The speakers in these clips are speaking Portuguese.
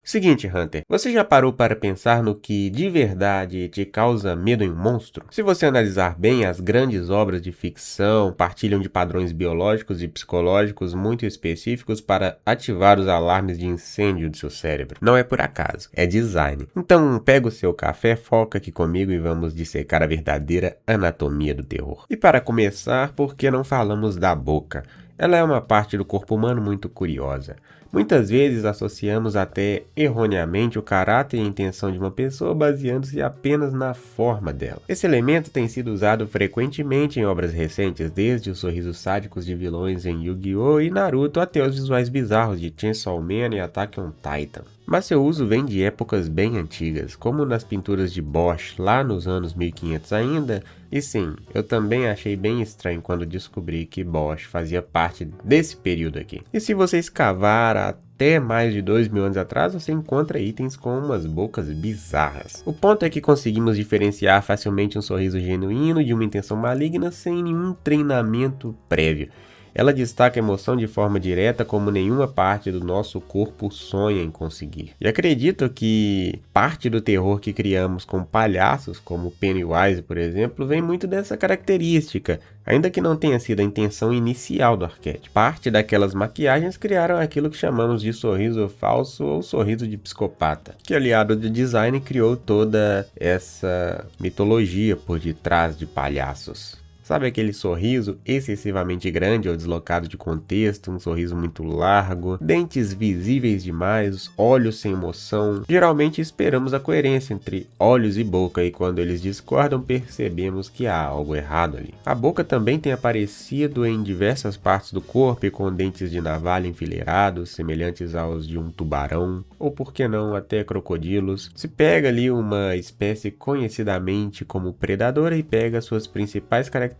Seguinte, Hunter, você já parou para pensar no que de verdade te causa medo em um monstro? Se você analisar bem, as grandes obras de ficção partilham de padrões biológicos e psicológicos muito específicos para ativar os alarmes de incêndio do seu cérebro. Não é por acaso, é design. Então pega o seu café, foca aqui comigo e vamos dissecar a verdadeira anatomia do terror. E para começar, por que não falamos da boca? Ela é uma parte do corpo humano muito curiosa. Muitas vezes associamos até erroneamente o caráter e a intenção de uma pessoa baseando-se apenas na forma dela. Esse elemento tem sido usado frequentemente em obras recentes, desde os sorrisos sádicos de vilões em Yu-Gi-Oh! E Naruto até os visuais bizarros de Chainsaw Man e Attack on Titan. Mas seu uso vem de épocas bem antigas, como nas pinturas de Bosch, lá nos anos 1500 ainda. E sim, eu também achei bem estranho quando descobri que Bosch fazia parte desse período aqui. E se você escavar até mais de 2000 anos atrás, você encontra itens com umas bocas bizarras. O ponto é que conseguimos diferenciar facilmente um sorriso genuíno de uma intenção maligna sem nenhum treinamento prévio. Ela destaca a emoção de forma direta como nenhuma parte do nosso corpo sonha em conseguir. E acredito que parte do terror que criamos com palhaços, como Pennywise, por exemplo, vem muito dessa característica, ainda que não tenha sido a intenção inicial do arquétipo. Parte daquelas maquiagens criaram aquilo que chamamos de sorriso falso ou sorriso de psicopata, que aliado do design criou toda essa mitologia por detrás de palhaços. Sabe aquele sorriso excessivamente grande ou deslocado de contexto, um sorriso muito largo, dentes visíveis demais, olhos sem emoção? Geralmente esperamos a coerência entre olhos e boca e quando eles discordam percebemos que há algo errado ali. A boca também tem aparecido em diversas partes do corpo e com dentes de navalha enfileirados, semelhantes aos de um tubarão, ou por que não até crocodilos. Se pega ali uma espécie conhecidamente como predadora e pega suas principais características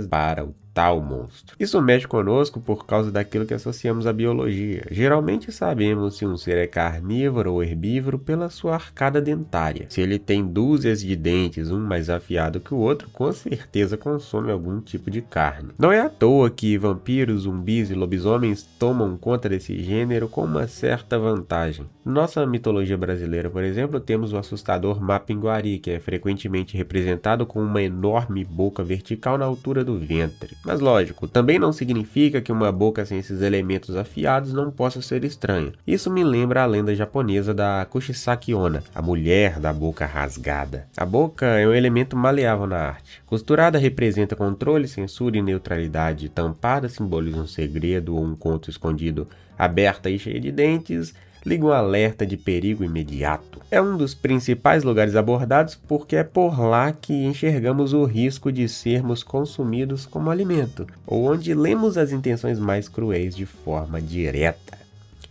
para o tal monstro. Isso mexe conosco por causa daquilo que associamos à biologia. Geralmente sabemos se um ser é carnívoro ou herbívoro pela sua arcada dentária. Se ele tem dúzias de dentes, um mais afiado que o outro, com certeza consome algum tipo de carne. Não é à toa que vampiros, zumbis e lobisomens tomam conta desse gênero com uma certa vantagem. Nossa mitologia brasileira, por exemplo, temos o assustador Mapinguari, que é frequentemente representado com uma enorme boca vertical na altura do ventre. Mas lógico, também não significa que uma boca sem esses elementos afiados não possa ser estranha. Isso me lembra a lenda japonesa da Kushisaki Onna, a mulher da boca rasgada. A boca é um elemento maleável na arte. Costurada representa controle, censura e neutralidade. Tampada simboliza um segredo ou um conto escondido. Aberta e cheia de dentes, liga um alerta de perigo imediato. É um dos principais lugares abordados porque é por lá que enxergamos o risco de sermos consumidos como alimento, ou onde lemos as intenções mais cruéis de forma direta.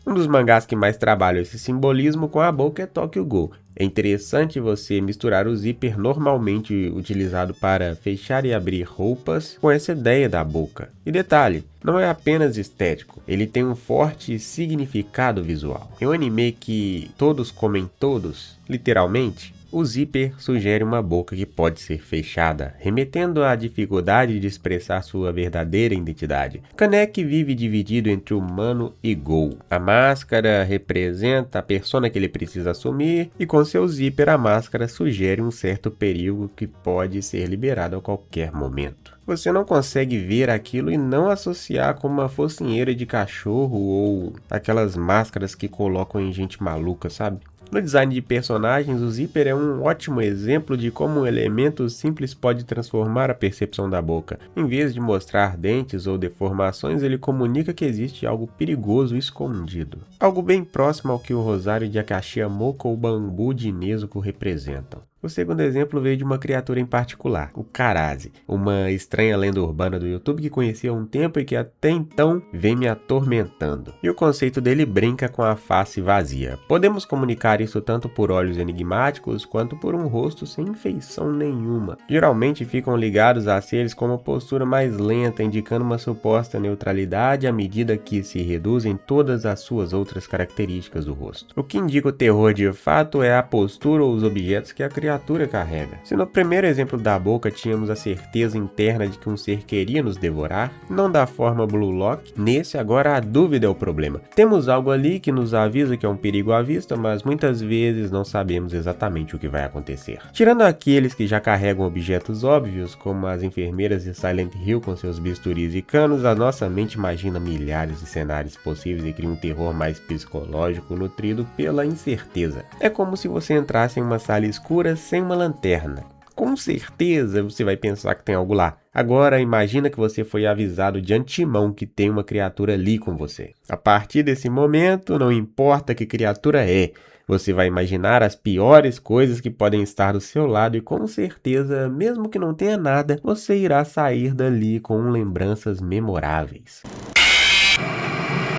Um dos mangás que mais trabalham esse simbolismo com a boca é Tokyo Ghoul. É interessante você misturar o zíper normalmente utilizado para fechar e abrir roupas com essa ideia da boca. E detalhe, não é apenas estético, ele tem um forte significado visual. Em um anime que todos comem todos, literalmente, o zíper sugere uma boca que pode ser fechada, remetendo à dificuldade de expressar sua verdadeira identidade. Kaneki vive dividido entre humano e Ghoul. A máscara representa a persona que ele precisa assumir e com seu zíper a máscara sugere um certo perigo que pode ser liberado a qualquer momento. Você não consegue ver aquilo e não associar com uma focinheira de cachorro ou aquelas máscaras que colocam em gente maluca, sabe? No design de personagens, o zíper é um ótimo exemplo de como um elemento simples pode transformar a percepção da boca. Em vez de mostrar dentes ou deformações, ele comunica que existe algo perigoso escondido. Algo bem próximo ao que o rosário de Akashiamoko ou o bambu de Nezuko representam. O segundo exemplo veio de uma criatura em particular, o Karazi, uma estranha lenda urbana do YouTube que conheci há um tempo e que até então vem me atormentando. E o conceito dele brinca com a face vazia. Podemos comunicar isso tanto por olhos enigmáticos quanto por um rosto sem feição nenhuma. Geralmente ficam ligados a seres com uma postura mais lenta, indicando uma suposta neutralidade à medida que se reduzem todas as suas outras características do rosto. O que indica o terror de fato é a postura ou os objetos que a criatura criatura carrega. Se no primeiro exemplo da boca tínhamos a certeza interna de que um ser queria nos devorar, não da forma Blue Lock, nesse agora a dúvida é o problema. Temos algo ali que nos avisa que é um perigo à vista, mas muitas vezes não sabemos exatamente o que vai acontecer. Tirando aqueles que já carregam objetos óbvios, como as enfermeiras de Silent Hill com seus bisturis e canos, a nossa mente imagina milhares de cenários possíveis e cria um terror mais psicológico nutrido pela incerteza. É como se você entrasse em uma sala escura sem uma lanterna. Com certeza você vai pensar que tem algo lá. Agora imagina que você foi avisado de antemão que tem uma criatura ali com você. A partir desse momento, não importa que criatura é, você vai imaginar as piores coisas que podem estar do seu lado e com certeza, mesmo que não tenha nada, você irá sair dali com lembranças memoráveis.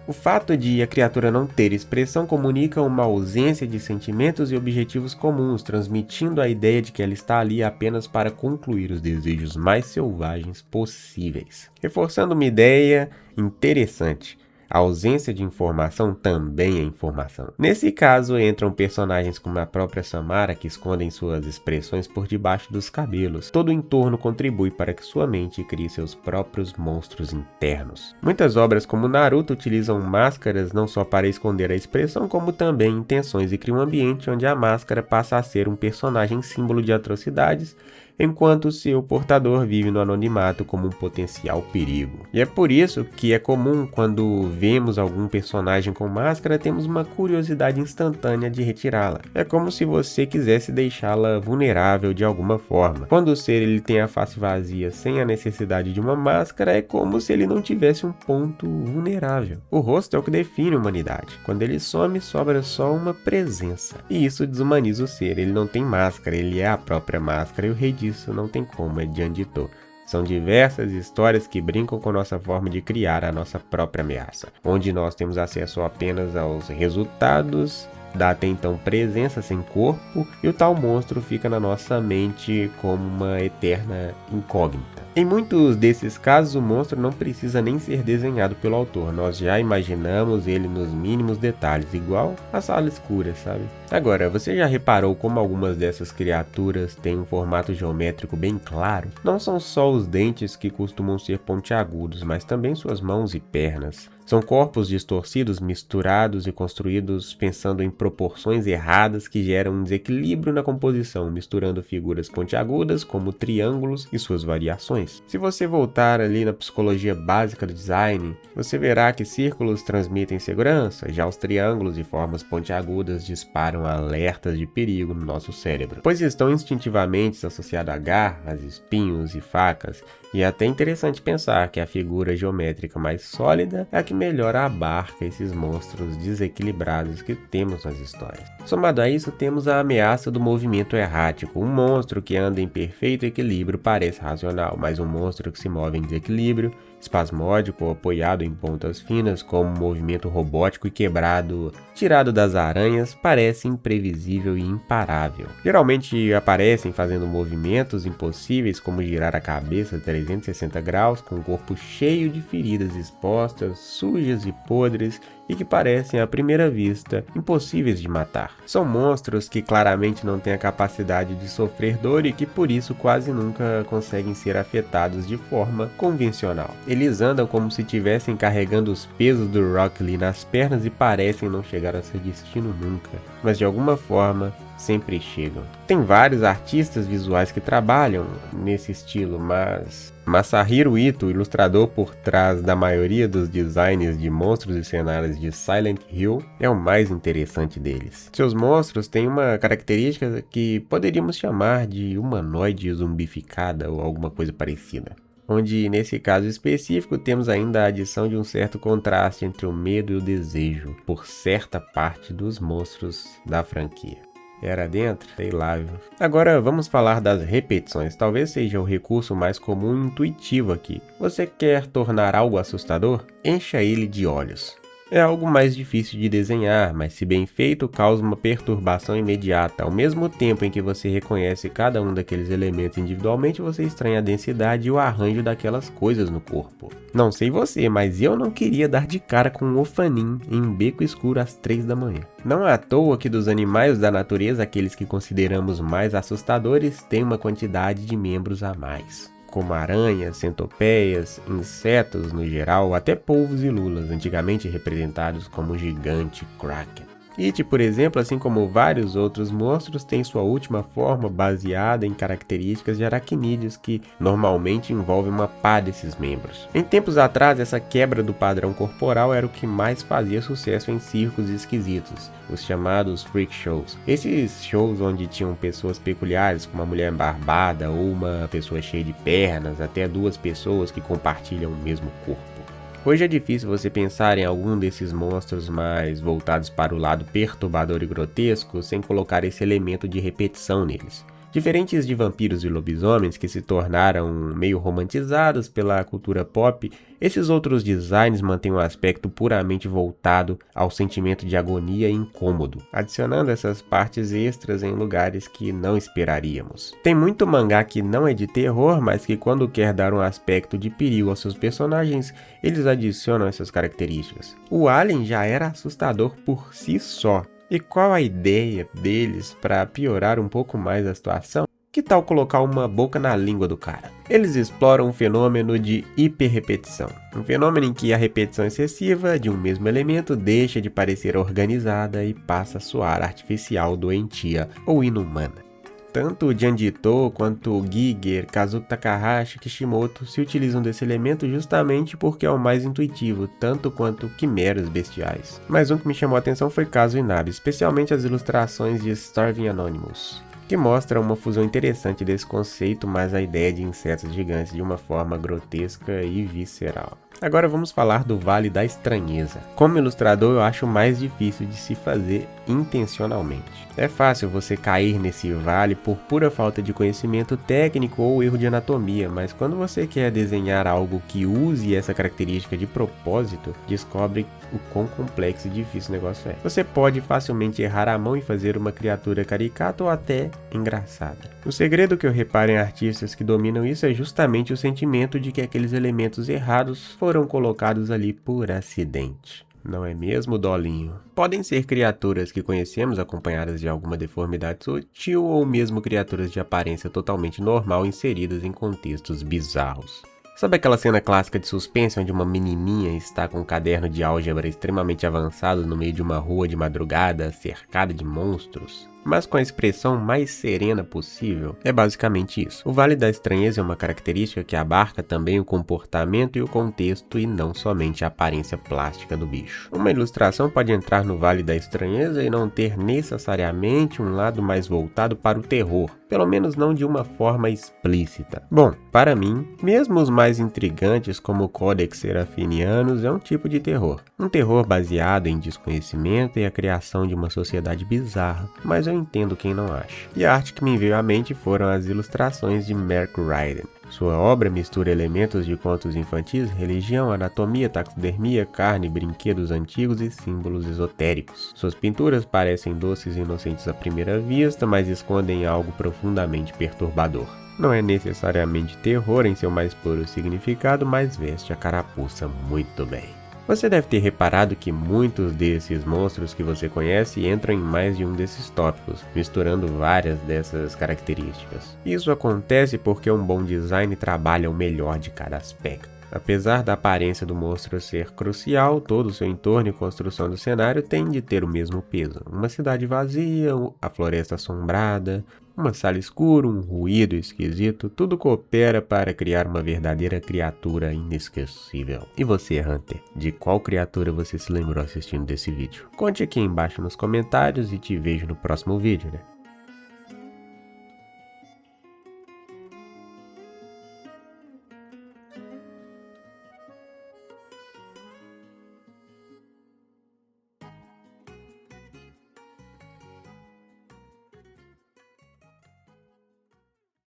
O fato de a criatura não ter expressão comunica uma ausência de sentimentos e objetivos comuns, transmitindo a ideia de que ela está ali apenas para concluir os desejos mais selvagens possíveis. Reforçando uma ideia interessante. A ausência de informação também é informação. Nesse caso, entram personagens como a própria Samara, que escondem suas expressões por debaixo dos cabelos. Todo o entorno contribui para que sua mente crie seus próprios monstros internos. Muitas obras como Naruto utilizam máscaras não só para esconder a expressão, como também intenções e criam um ambiente onde a máscara passa a ser um personagem símbolo de atrocidades, enquanto seu portador vive no anonimato como um potencial perigo. E é por isso que é comum, quando vemos algum personagem com máscara, temos uma curiosidade instantânea de retirá-la. É como se você quisesse deixá-la vulnerável de alguma forma. Quando o ser ele tem a face vazia sem a necessidade de uma máscara, é como se ele não tivesse um ponto vulnerável. O rosto é o que define a humanidade. Quando ele some, sobra só uma presença. E isso desumaniza o ser. Ele não tem máscara, ele é a própria máscara, e o rei disso não tem como, é Diandito. São diversas histórias que brincam com nossa forma de criar a nossa própria ameaça, onde nós temos acesso apenas aos resultados da até então presença sem corpo, e o tal monstro fica na nossa mente como uma eterna incógnita. Em muitos desses casos, o monstro não precisa nem ser desenhado pelo autor, nós já imaginamos ele nos mínimos detalhes, igual a sala escura, sabe? Agora, você já reparou como algumas dessas criaturas têm um formato geométrico bem claro? Não são só os dentes que costumam ser pontiagudos, mas também suas mãos e pernas. São corpos distorcidos, misturados e construídos pensando em proporções erradas que geram um desequilíbrio na composição, misturando figuras pontiagudas como triângulos e suas variações. Se você voltar ali na psicologia básica do design, você verá que círculos transmitem segurança, já os triângulos e formas pontiagudas disparam alertas de perigo no nosso cérebro, pois estão instintivamente associados a garras, espinhos e facas. E é até interessante pensar que a figura geométrica mais sólida é a que melhor abarca esses monstros desequilibrados que temos nas histórias. Somado a isso, temos a ameaça do movimento errático. Um monstro que anda em perfeito equilíbrio parece racional, mas um monstro que se move em desequilíbrio, espasmódico ou apoiado em pontas finas, como um movimento robótico e quebrado, tirado das aranhas, parece imprevisível e imparável. Geralmente aparecem fazendo movimentos impossíveis, como girar a cabeça 360 graus, com o corpo cheio de feridas expostas, sujas e podres, e que parecem à primeira vista impossíveis de matar. São monstros que claramente não têm a capacidade de sofrer dor e que por isso quase nunca conseguem ser afetados de forma convencional. Eles andam como se estivessem carregando os pesos do Rock Lee nas pernas e parecem não chegar a seu destino nunca, mas de alguma forma sempre chegam. Tem vários artistas visuais que trabalham nesse estilo, mas Masahiro Ito, ilustrador por trás da maioria dos designs de monstros e cenários de Silent Hill, é o mais interessante deles. Seus monstros têm uma característica que poderíamos chamar de humanoide zumbificada ou alguma coisa parecida, onde nesse caso específico temos ainda a adição de um certo contraste entre o medo e o desejo por certa parte dos monstros da franquia. Era dentro? Sei lá, viu? Agora vamos falar das repetições. Talvez seja o recurso mais comum e intuitivo aqui. Você quer tornar algo assustador? Encha ele de olhos. É algo mais difícil de desenhar, mas se bem feito, causa uma perturbação imediata. Ao mesmo tempo em que você reconhece cada um daqueles elementos individualmente, você estranha a densidade e o arranjo daquelas coisas no corpo. Não sei você, mas eu não queria dar de cara com um Ophanin em um beco escuro às 3 da manhã. Não é à toa que dos animais da natureza, aqueles que consideramos mais assustadores têm uma quantidade de membros a mais, como aranhas, centopeias, insetos no geral, até polvos e lulas, antigamente representados como o gigante Kraken. It, por exemplo, assim como vários outros monstros, tem sua última forma baseada em características de aracnídeos que normalmente envolvem uma pá desses membros. Em tempos atrás, essa quebra do padrão corporal era o que mais fazia sucesso em circos esquisitos, os chamados freak shows. Esses shows onde tinham pessoas peculiares, como uma mulher barbada ou uma pessoa cheia de pernas, até duas pessoas que compartilham o mesmo corpo. Hoje é difícil você pensar em algum desses monstros mais voltados para o lado perturbador e grotesco sem colocar esse elemento de repetição neles. Diferentes de vampiros e lobisomens que se tornaram meio romantizados pela cultura pop, esses outros designs mantêm um aspecto puramente voltado ao sentimento de agonia e incômodo, adicionando essas partes extras em lugares que não esperaríamos. Tem muito mangá que não é de terror, mas que quando quer dar um aspecto de perigo aos seus personagens, eles adicionam essas características. O Alien já era assustador por si só. E qual a ideia deles para piorar um pouco mais a situação? Que tal colocar uma boca na língua do cara? Eles exploram um fenômeno de hiperrepetição, um fenômeno em que a repetição excessiva de um mesmo elemento deixa de parecer organizada e passa a soar artificial, doentia ou inumana. Tanto Janjito quanto Giger, Kazuki Takahashi e Kishimoto se utilizam desse elemento justamente porque é o mais intuitivo, tanto quanto quimeras bestiais. Mas um que me chamou a atenção foi Kazu Inabe, especialmente as ilustrações de Starving Anonymous, que mostra uma fusão interessante desse conceito, mas a ideia de insetos gigantes de uma forma grotesca e visceral. Agora vamos falar do Vale da Estranheza. Como ilustrador, eu acho mais difícil de se fazer intencionalmente. É fácil você cair nesse vale por pura falta de conhecimento técnico ou erro de anatomia, mas quando você quer desenhar algo que use essa característica de propósito, descobre o quão complexo e difícil o negócio é. Você pode facilmente errar a mão e fazer uma criatura caricata ou até engraçada. O segredo que eu reparo em artistas que dominam isso é justamente o sentimento de que aqueles elementos errados foram colocados ali por acidente. Não é mesmo, Dolinho? Podem ser criaturas que conhecemos acompanhadas de alguma deformidade sutil ou mesmo criaturas de aparência totalmente normal inseridas em contextos bizarros. Sabe aquela cena clássica de suspense onde uma menininha está com um caderno de álgebra extremamente avançado no meio de uma rua de madrugada cercada de monstros? Mas com a expressão mais serena possível? É basicamente isso. O Vale da Estranheza é uma característica que abarca também o comportamento e o contexto e não somente a aparência plástica do bicho. Uma ilustração pode entrar no Vale da Estranheza e não ter necessariamente um lado mais voltado para o terror, pelo menos não de uma forma explícita. Bom, para mim, mesmo os mais intrigantes como o Codex Serafinianus é um tipo de terror. Um terror baseado em desconhecimento e a criação de uma sociedade bizarra, mas eu entendo quem não acha. E a arte que me veio à mente foram as ilustrações de Mark Ryden. Sua obra mistura elementos de contos infantis, religião, anatomia, taxidermia, carne, brinquedos antigos e símbolos esotéricos. Suas pinturas parecem doces e inocentes à primeira vista, mas escondem algo profundamente perturbador. Não é necessariamente terror em seu mais puro significado, mas veste a carapuça muito bem. Você deve ter reparado que muitos desses monstros que você conhece entram em mais de um desses tópicos, misturando várias dessas características. Isso acontece porque um bom design trabalha o melhor de cada aspecto. Apesar da aparência do monstro ser crucial, todo o seu entorno e construção do cenário tem de ter o mesmo peso. Uma cidade vazia, a floresta assombrada, uma sala escura, um ruído esquisito, tudo coopera para criar uma verdadeira criatura inesquecível. E você, Hunter, de qual criatura você se lembrou assistindo desse vídeo? Conte aqui embaixo nos comentários e te vejo no próximo vídeo, né?